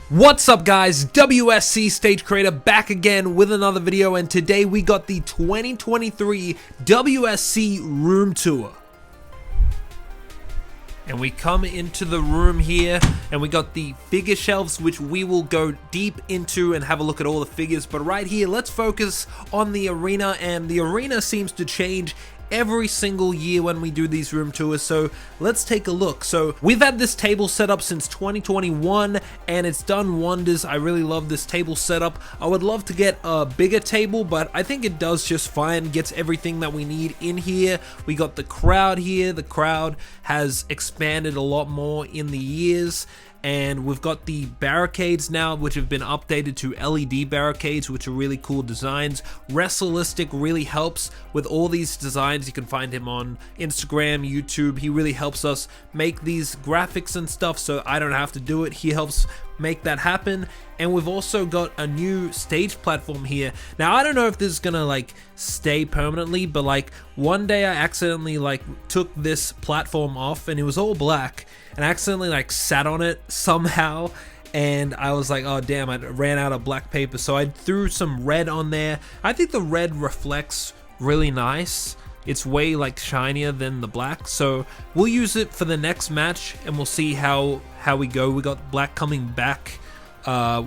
What's up guys, WSC Stage Creator back again with another video, and today we got the 2023 WSC Room Tour. And we come into the room here and we got the figure shelves, which we will go deep into and have a look at all the figures. But right here, let's focus on the arena, and the arena seems to change every single year when we do these room tours, so let's take a look. So we've had this table set up since 2021 and it's done wonders. I really love this table setup. I would love to get a bigger table, but I think it does just fine, gets everything that we need in here. We got the crowd here. The crowd has expanded a lot more in the years. And we've got the barricades now, which have been updated to LED barricades, which are really cool designs. Wrestleistic really helps with all these designs. You can find him on Instagram, YouTube. He really helps us make these graphics and stuff, so I don't have to do it. He helps make that happen. And we've also got a new stage platform here. Now I don't know if this is gonna like stay permanently, but like one day I accidentally like took this platform off and it was all black, and I accidentally like sat on it somehow, and I was like, oh damn, I ran out of black paper, so I threw some red on there. I think the red reflects really nice. It's way like shinier than the black, so we'll use it for the next match and we'll see how we go. We got black coming back.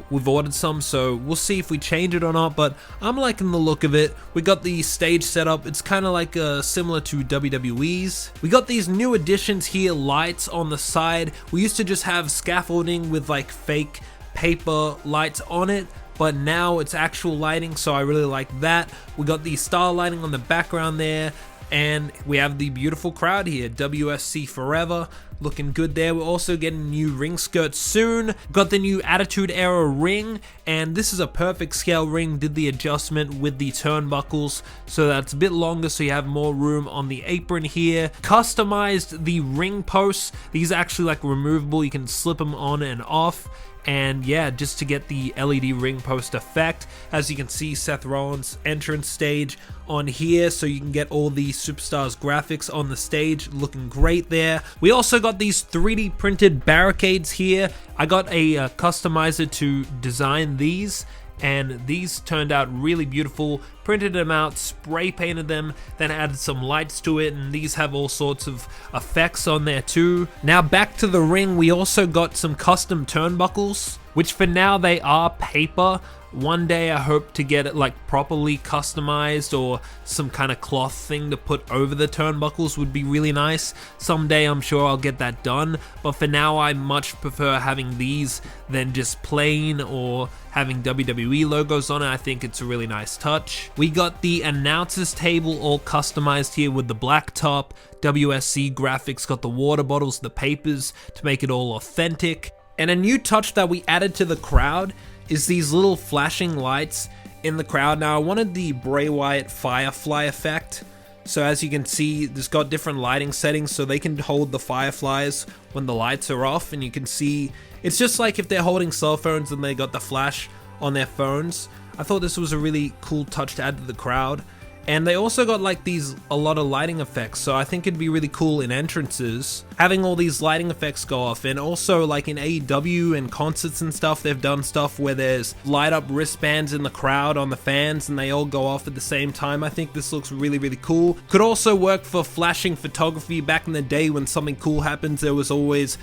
We've ordered some, so we'll see if we change it or not, but I'm liking the look of it. We got the stage setup. It's kind of like similar to WWE's. We got these new additions here, lights on the side. We used to just have scaffolding with like fake paper lights on it, but now it's actual lighting, so I really like that. We got the star lighting on the background there, and we have the beautiful crowd here, WSC Forever, looking good there. We're also getting new ring skirts soon. Got the new Attitude Era ring, and this is a perfect scale ring. Did the adjustment with the turnbuckles so that's a bit longer, so you have more room on the apron here. Customized the ring posts. These are actually like removable. You can slip them on and off. And yeah, just to get the LED ring post effect. As you can see, Seth Rollins' entrance stage on here, so you can get all the superstars graphics on the stage, looking great there. We also got these 3D printed barricades here. I got a customizer to design these, and these turned out really beautiful. Printed them out, spray painted them, then added some lights to it, and these have all sorts of effects on there too. Now back to the ring, we also got some custom turnbuckles, which for now they are paper. One day I hope to get it like properly customized, or some kind of cloth thing to put over the turnbuckles would be really nice. Someday I'm sure I'll get that done, but for now I much prefer having these than just plain or having WWE logos on it. I think it's a really nice touch. We got the announcers table all customized here with the black top, WSC graphics, got the water bottles, the papers to make it all authentic. And a new touch that we added to the crowd is these little flashing lights in the crowd. Now I wanted the Bray Wyatt Firefly effect. So as you can see, it's got different lighting settings so they can hold the fireflies when the lights are off, and you can see it's just like if they're holding cell phones and they got the flash on their phones. I thought this was a really cool touch to add to the crowd. And they also got like a lot of lighting effects, so I think it'd be really cool in entrances, having all these lighting effects go off. And also like in AEW and concerts and stuff, they've done stuff where there's light up wristbands in the crowd on the fans and they all go off at the same time. I think this looks really, really cool. Could also work for flashing photography. Back in the day when something cool happens, there was always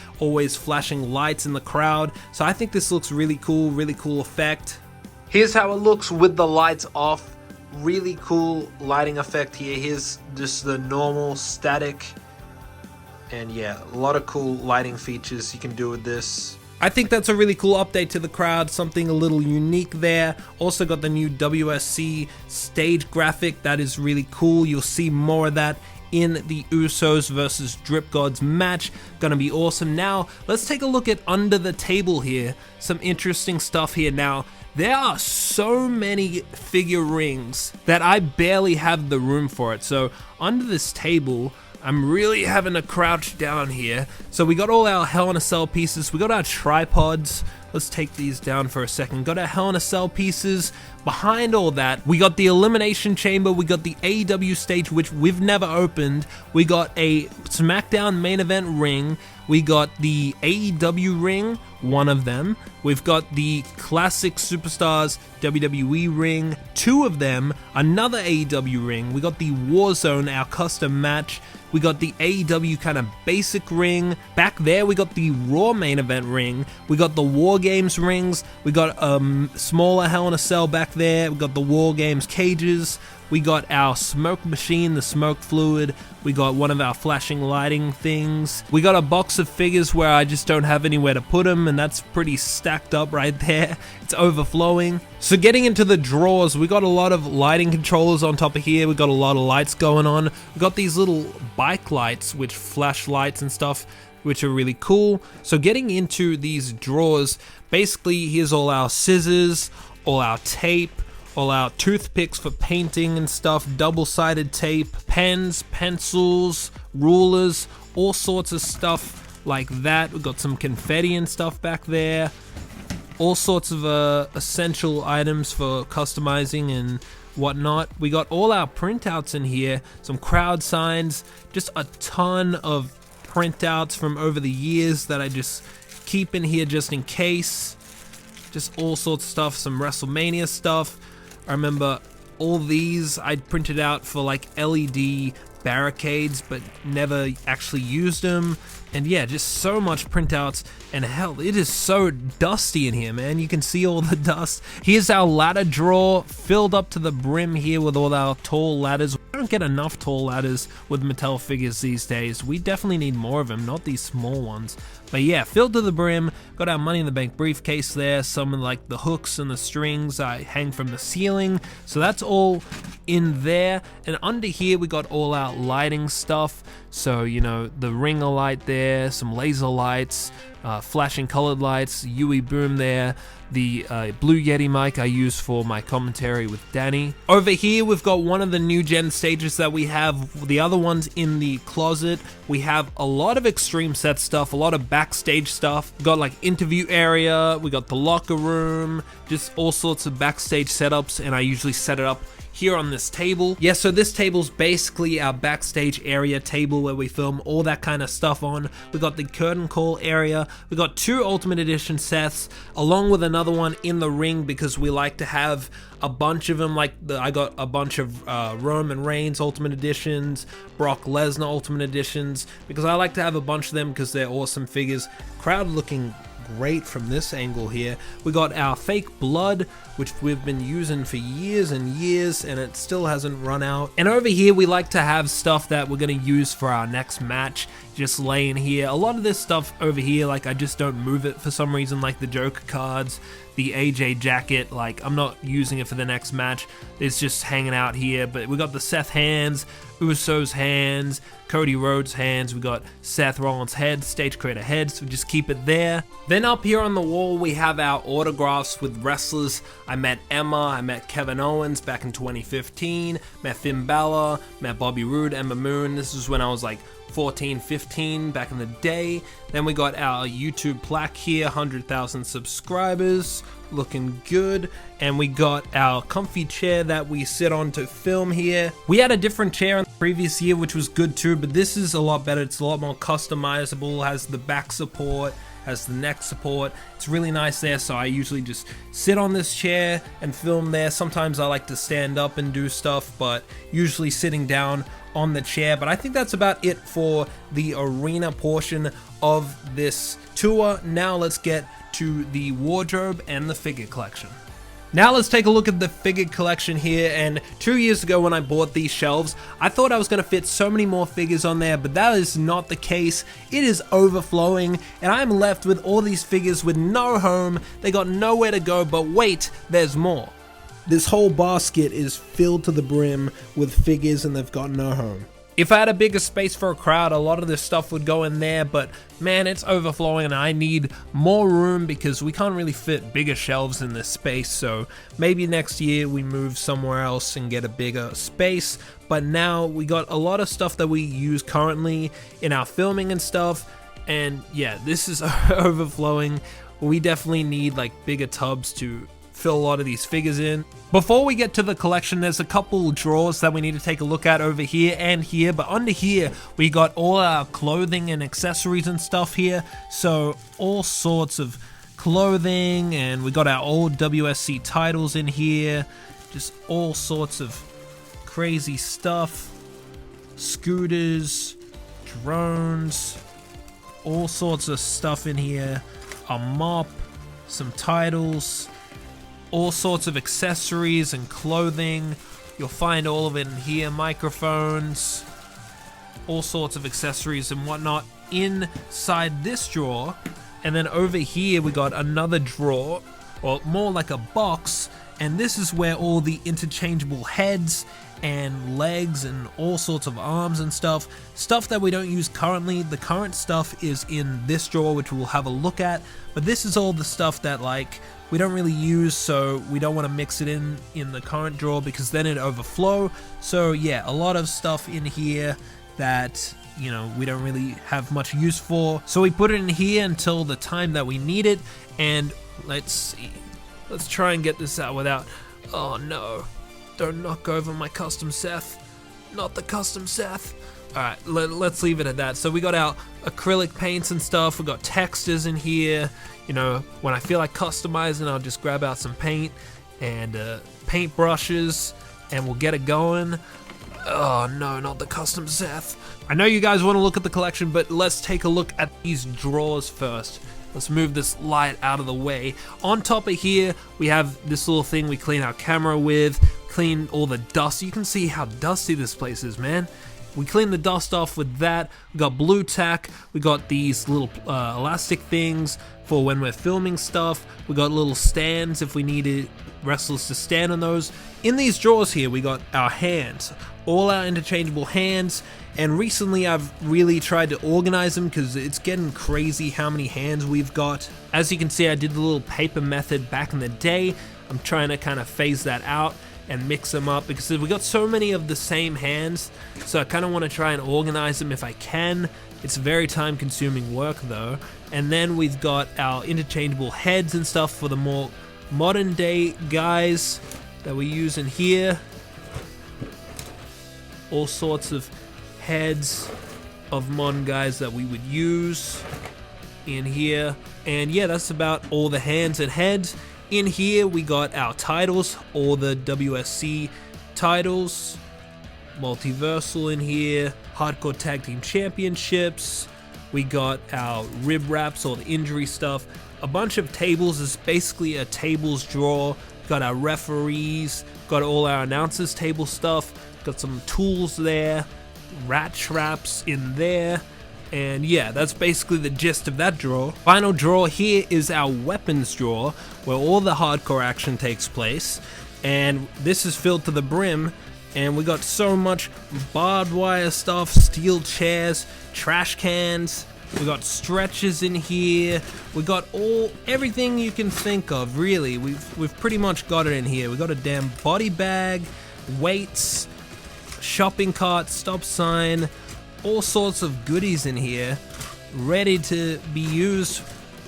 flashing lights in the crowd. So I think this looks really cool effect. Here's how it looks with the lights off. Really cool lighting effect here. Here's just the normal static, and yeah, a lot of cool lighting features you can do with this. I think that's a really cool update to the crowd, something a little unique there. Also got the new WSC stage graphic. That is really cool. You'll see more of that in the Usos versus Drip Gods match. Gonna be awesome. Now let's take a look at under the table here. Some interesting stuff here. Now there are so many figure rings that I barely have the room for it. So under this table, I'm really having to crouch down here. So we got all our Hell in a Cell pieces. We got our tripods. Let's take these down for a second. Got our Hell in a Cell pieces. Behind all that, we got the Elimination Chamber. We got the AEW stage, which we've never opened. We got a SmackDown main event ring. we got the AEW ring, one of them. We've got the Classic Superstars WWE ring, two of them, another AEW ring. We got the Warzone, our custom match. We got the AEW kind of basic ring. Back there, we got the Raw main event ring. We got the War Games rings. We got smaller Hell in a Cell back there. We got the War Games cages. We got our smoke machine, the smoke fluid. We got one of our flashing lighting things. We got a box of figures where I just don't have anywhere to put them, and that's pretty stacked up right there. It's overflowing. So getting into the drawers, we got a lot of lighting controllers on top of here. We got a lot of lights going on. We got these little bike lights, which flash lights and stuff, which are really cool. So getting into these drawers, basically here's all our scissors, all our tape, all our toothpicks for painting and stuff, double-sided tape, pens, pencils, rulers, all sorts of stuff like that. We've got some confetti and stuff back there. All sorts of essential items for customizing and whatnot. We got all our printouts in here, some crowd signs, just a ton of printouts from over the years that I just keep in here just in case. Just all sorts of stuff, some WrestleMania stuff. I remember all these I'd printed out for like LED barricades, but never actually used them. And yeah, just so much printouts, and hell, it is so dusty in here, man. You can see all the dust. Here's our ladder drawer, filled up to the brim here with all our tall ladders. We don't get enough tall ladders with Mattel figures these days. We definitely need more of them, not these small ones. But yeah, filled to the brim. Got our Money in the Bank briefcase there. Some of like the hooks and the strings I hang from the ceiling. So that's all in there. And under here we got all our lighting stuff. So, you know, the ringer light there, some laser lights, flashing colored lights, UE boom there, the Blue Yeti mic I use for my commentary with Danny. Over here we've got one of the new gen stages that we have, the other one's in the closet. We have a lot of extreme set stuff, a lot of backstage stuff. We've got like interview area, we got the locker room, just all sorts of backstage setups, and I usually set it up here on this table. Yeah, so this table's basically our backstage area table where we film all that kind of stuff on. We got the curtain call area. We got two Ultimate Edition sets, along with another one in the ring because we like to have a bunch of them. Like I got a bunch of Roman Reigns Ultimate Editions, Brock Lesnar Ultimate Editions, because I like to have a bunch of them because they're awesome figures. Crowd looking great from this angle here. We got our fake blood, which we've been using for years and years, and it still hasn't run out. And over here we like to have stuff that we're going to use for our next match just laying here. A lot of this stuff over here, like I just don't move it for some reason, like the Joker cards, the AJ jacket, like I'm not using it for the next match. It's just hanging out here. But we got the Seth hands, Uso's hands, Cody Rhodes hands, we got Seth Rollins head, Stage Creator head, so we just keep it there. Then up here on the wall we have our autographs with wrestlers. I met Emma, I met Kevin Owens back in 2015, met Finn Balor, met Bobby Roode, Emma Moon. This is when I was like 14, 15 back in the day. Then we got our YouTube plaque here, 100,000 subscribers, looking good. And we got our comfy chair that we sit on to film here. We had a different chair in the previous year, which was good too, but this is a lot better. It's a lot more customizable, has the back support, has the neck support. It's really nice there, so I usually just sit on this chair and film there. Sometimes I like to stand up and do stuff, but usually sitting down on the chair. But I think that's about it for the arena portion of this tour. Now let's get to the wardrobe and the figure collection. Now let's take a look at the figure collection here. And 2 years ago when I bought these shelves, I thought I was going to fit so many more figures on there, but that is not the case. It is overflowing, and I'm left with all these figures with no home. They got nowhere to go, but wait, there's more. This whole basket is filled to the brim with figures, and they've got no home. If I had a bigger space for a crowd, a lot of this stuff would go in there, but man, it's overflowing and I need more room because we can't really fit bigger shelves in this space. So maybe next year we move somewhere else and get a bigger space. But now we got a lot of stuff that we use currently in our filming and stuff. And yeah, this is overflowing. We definitely need like bigger tubs to fill a lot of these figures in. Before we get to the collection, there's a couple drawers that we need to take a look at over here and here, but under here we got all our clothing and accessories and stuff here, so all sorts of clothing, and we got our old WSC titles in here, just all sorts of crazy stuff, scooters, drones, all sorts of stuff in here, a mop, some titles, all sorts of accessories and clothing. You'll find all of it in here, microphones, all sorts of accessories and whatnot inside this drawer. And then over here we got another drawer, or more like a box, and this is where all the interchangeable heads and legs and all sorts of arms and stuff that we don't use currently. The current stuff is in this drawer, which we'll have a look at, but this is all the stuff that like we don't really use, so we don't want to mix it in the current drawer because then it overflow. So yeah, a lot of stuff in here that, you know, we don't really have much use for, so we put it in here until the time that we need it. And let's see, let's try and get this out without, oh no, don't knock over my custom Seth, not the custom Seth. Alright, let's leave it at that. So we got our acrylic paints and stuff, we got textures in here. You know, when I feel like customizing, I'll just grab out some paint and paint brushes and we'll get it going. Oh no, not the custom Seth. I know you guys want to look at the collection, but let's take a look at these drawers first. Let's move this light out of the way. On top of here, we have this little thing we clean our camera with, clean all the dust. You can see how dusty this place is, man. We clean the dust off with that. We got blue tack. We got these little elastic things for when we're filming stuff. We got little stands if we needed wrestlers to stand on those. In these drawers here, we got our hands, all our interchangeable hands. And recently I've really tried to organize them because it's getting crazy how many hands we've got. As you can see, I did the little paper method back in the day. I'm trying to kind of phase that out and mix them up because we got so many of the same hands, so I kind of want to try and organize them if I can. It's very time consuming work though. And then we've got our interchangeable heads and stuff for the more modern day guys that we use in here. All sorts of heads of modern guys that we would use in here. And yeah, that's about all the hands and heads. In here we got our titles, all the WSC titles, Multiversal in here, Hardcore Tag Team Championships, we got our rib wraps, all the injury stuff, a bunch of tables. Is basically a tables drawer. Got our referees, got all our announcers table stuff, got some tools there, rat traps in there. And yeah, that's basically the gist of that drawer. Final drawer here is our weapons drawer, where all the hardcore action takes place. And this is filled to the brim. And we got so much barbed wire stuff, steel chairs, trash cans. We got stretchers in here. We got everything you can think of, really. We've pretty much got it in here. We got a damn body bag, weights, shopping cart, stop sign, all sorts of goodies in here, ready to be used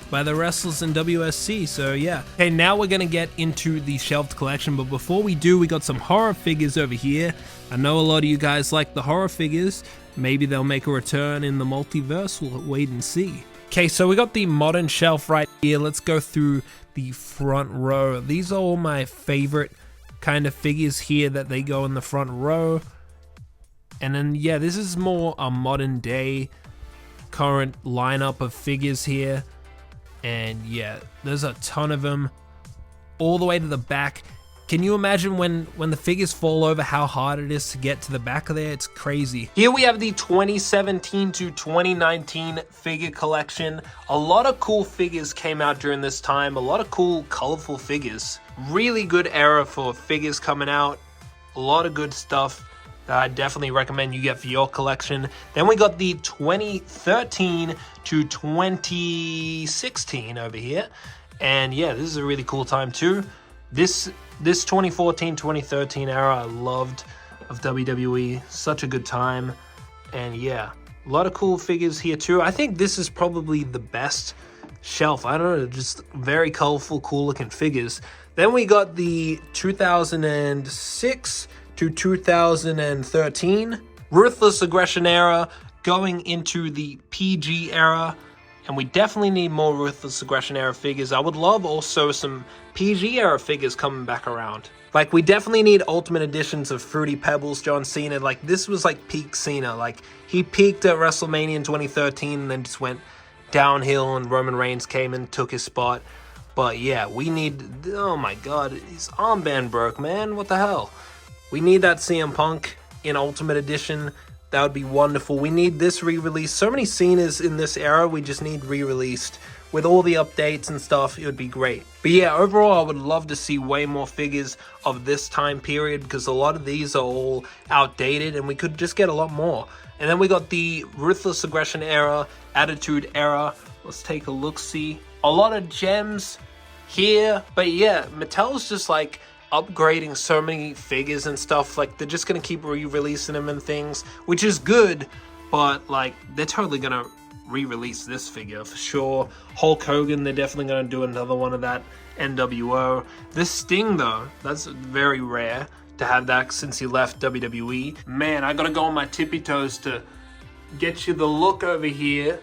by the wrestlers in WSC. So yeah. Okay, now we're gonna get into the shelved collection, but before we do, we got some horror figures over here. I know a lot of you guys like the horror figures. Maybe they'll make a return in the multiverse. We'll wait and see. Okay, so we got the modern shelf right here. Let's go through the front row. These are all my favorite kind of figures here that they go in the front row. And then yeah, this is more a modern day current lineup of figures here. And yeah, there's a ton of them all the way to the back. Can you imagine when the figures fall over how hard it is to get to the back of there? It's crazy. Here we have the 2017 to 2019 figure collection. A lot of cool figures came out during this time. A lot of cool, colorful figures. Really good era for figures coming out. A lot of good stuff that I definitely recommend you get for your collection. Then we got the 2013 to 2016 over here. And yeah, this is a really cool time too. This 2014-2013 era I loved of WWE. Such a good time. And yeah, a lot of cool figures here too. I think this is probably the best shelf. I don't know, just very colorful, cool looking figures. Then we got the 2006 to 2013 Ruthless Aggression era going into the PG era. And we definitely need more Ruthless Aggression era figures. I would love also some PG era figures coming back around. Like, we definitely need Ultimate Editions of Fruity Pebbles, John Cena. Like, this was like peak Cena. Like, he peaked at WrestleMania in 2013 and then just went downhill, and Roman Reigns came and took his spot. But yeah, we need, oh my god, his armband broke, man. What the hell? We need that CM Punk in Ultimate Edition. That would be wonderful. We need this re-release. So many Cenas in this era, we just need re-released. With all the updates and stuff, it would be great. But yeah, overall, I would love to see way more figures of this time period, because a lot of these are all outdated and we could just get a lot more. And then we got the Ruthless Aggression era, Attitude era. Let's take a look-see. A lot of gems here. But yeah, Mattel's just like upgrading so many figures and stuff. Like, they're just gonna keep re-releasing them and things, which is good, but like, they're totally gonna re-release this figure for sure. Hulk Hogan, they're definitely gonna do another one of that. NWO. This Sting though, that's very rare to have that since he left WWE. Man, I gotta go on my tippy toes to get you the look over here,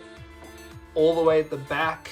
all the way at the back.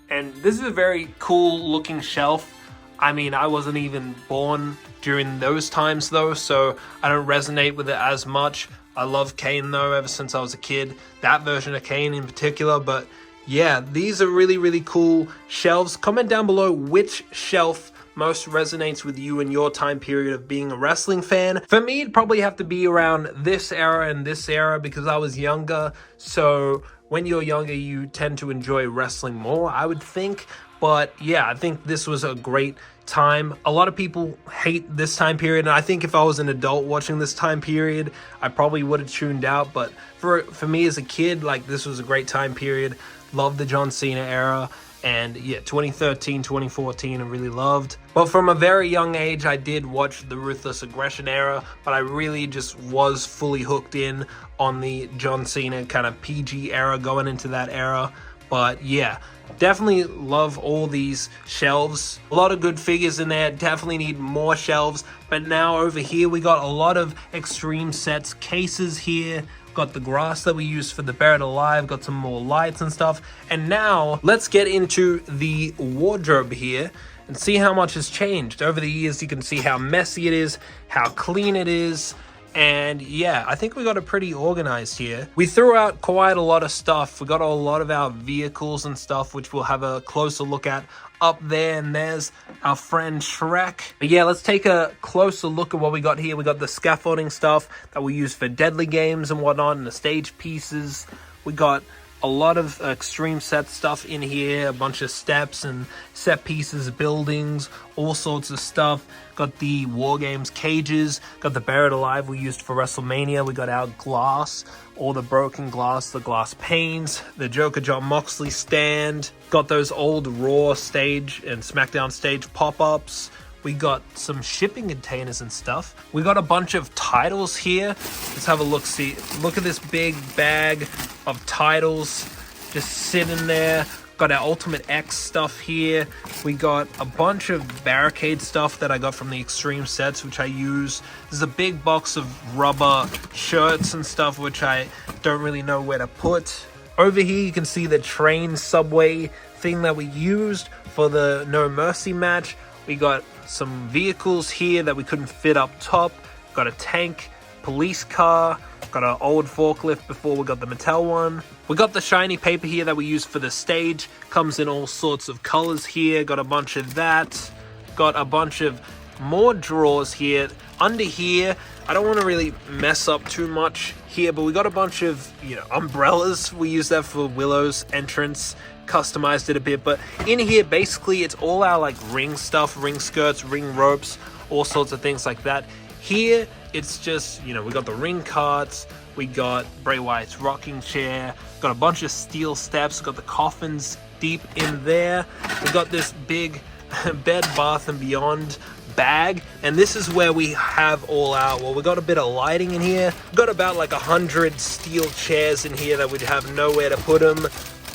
And this is a very cool looking shelf. I mean, I wasn't even born during those times though, so I don't resonate with it as much. I love Kane though, ever since I was a kid. That version of Kane in particular. But yeah, these are really, really cool shelves. Comment down below which shelf most resonates with you in your time period of being a wrestling fan. For me, it'd probably have to be around this era and this era, because I was younger. So when you're younger, you tend to enjoy wrestling more, I would think. But yeah, I think this was a great time. A lot of people hate this time period, and I think if I was an adult watching this time period, I probably would have tuned out. But for me as a kid, like, this was a great time period. Loved the John Cena era. And yeah, 2013, 2014, I really loved. But from a very young age, I did watch the Ruthless Aggression era, but I really just was fully hooked in on the John Cena kind of PG era going into that era. But yeah, definitely love all these shelves. A lot of good figures in there. Definitely need more shelves. But now over here, we got a lot of Extreme Sets cases here. Got the grass that we used for the Buried Alive, got some more lights and stuff. And now let's get into the wardrobe here and see how much has changed. Over the years, you can see how messy it is, how clean it is. And yeah, I think we got it pretty organized here. We threw out quite a lot of stuff. We got a lot of our vehicles and stuff, which we'll have a closer look at up there. And there's our friend Shrek. But yeah, let's take a closer look at what we got here. We got the scaffolding stuff that we use for deadly games and whatnot, and the stage pieces. We got a lot of Extreme Set stuff in here, a bunch of steps and set pieces, buildings, all sorts of stuff. Got the War Games cages, got the Buried Alive we used for WrestleMania. We got our glass, all the broken glass, the glass panes, the Joker John Moxley stand. Got those old Raw stage and SmackDown stage pop-ups. We got some shipping containers and stuff. We got a bunch of titles here. Let's have a look. See, look at this big bag of titles just sitting there. Got our Ultimate X stuff here. We got a bunch of barricade stuff that I got from the Extreme Sets, which I use. There's a big box of rubber shirts and stuff, which I don't really know where to put. Over here, you can see the train subway thing that we used for the No Mercy match. We got some vehicles here that we couldn't fit up top. Got a tank, police car, got an old forklift before we got the Mattel one. We got the shiny paper here that we used for the stage. Comes in all sorts of colors here. Got a bunch of that. Got a bunch of more drawers here. Under here, I don't want to really mess up too much here, but we got a bunch of, umbrellas. We use that for Willow's entrance. Customized it a bit, but in here basically it's all our like ring stuff, ring skirts, ring ropes, all sorts of things like that. Here it's just, we got the ring carts, we got Bray Wyatt's rocking chair, got a bunch of steel steps, got the coffins deep in there. We got this big Bed Bath and Beyond bag, and this is where we have all our, we got a bit of lighting in here. We've got about like 100 steel chairs in here that we'd have nowhere to put them.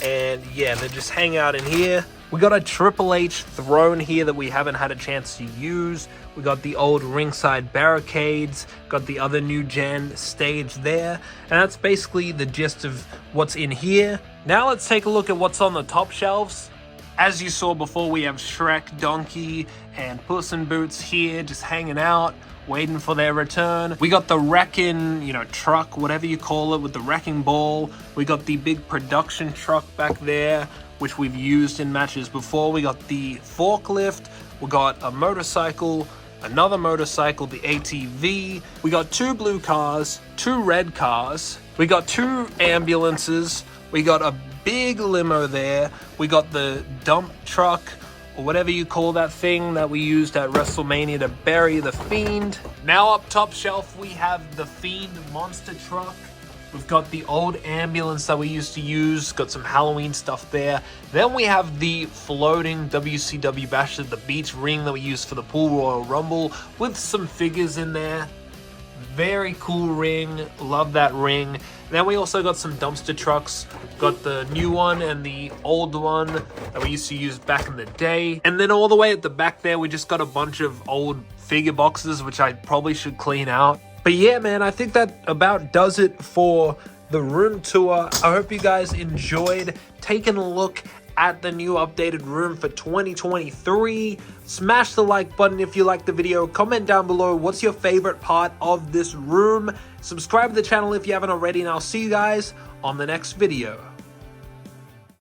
And yeah, they just hang out in here. We got a Triple H throne here that we haven't had a chance to use. We got the old ringside barricades, got the other new gen stage there, and that's basically the gist of what's in here. Now let's take a look at what's on the top shelves. As you saw before, we have Shrek, Donkey, and Puss in Boots here just hanging out, waiting for their return. We got the wrecking, truck, whatever you call it, with the wrecking ball. We got the big production truck back there, which we've used in matches before. We got the forklift. We got a motorcycle, another motorcycle, the ATV. We got 2 blue cars, 2 red cars. We got 2 ambulances. We got a big limo there. We got the dump truck, or whatever you call that thing that we used at WrestleMania to bury the Fiend. Now up top shelf, we have the Fiend monster truck. We've got the old ambulance that we used to use, got some Halloween stuff there. Then we have the floating WCW Bash at the Beach ring that we used for the Pool Royal Rumble with some figures in there. Very cool ring, love that ring. Then we also got some dumpster trucks, got the new one and the old one that we used to use back in the day. And then all the way at the back there, we just got a bunch of old figure boxes, which I probably should clean out. But yeah, man, I think that about does it for the room tour. I hope you guys enjoyed taking a look at the new updated room for 2023. Smash the like button if you liked the video. Comment down below what's your favorite part of this room. Subscribe to the channel if you haven't already, and I'll see you guys on the next video.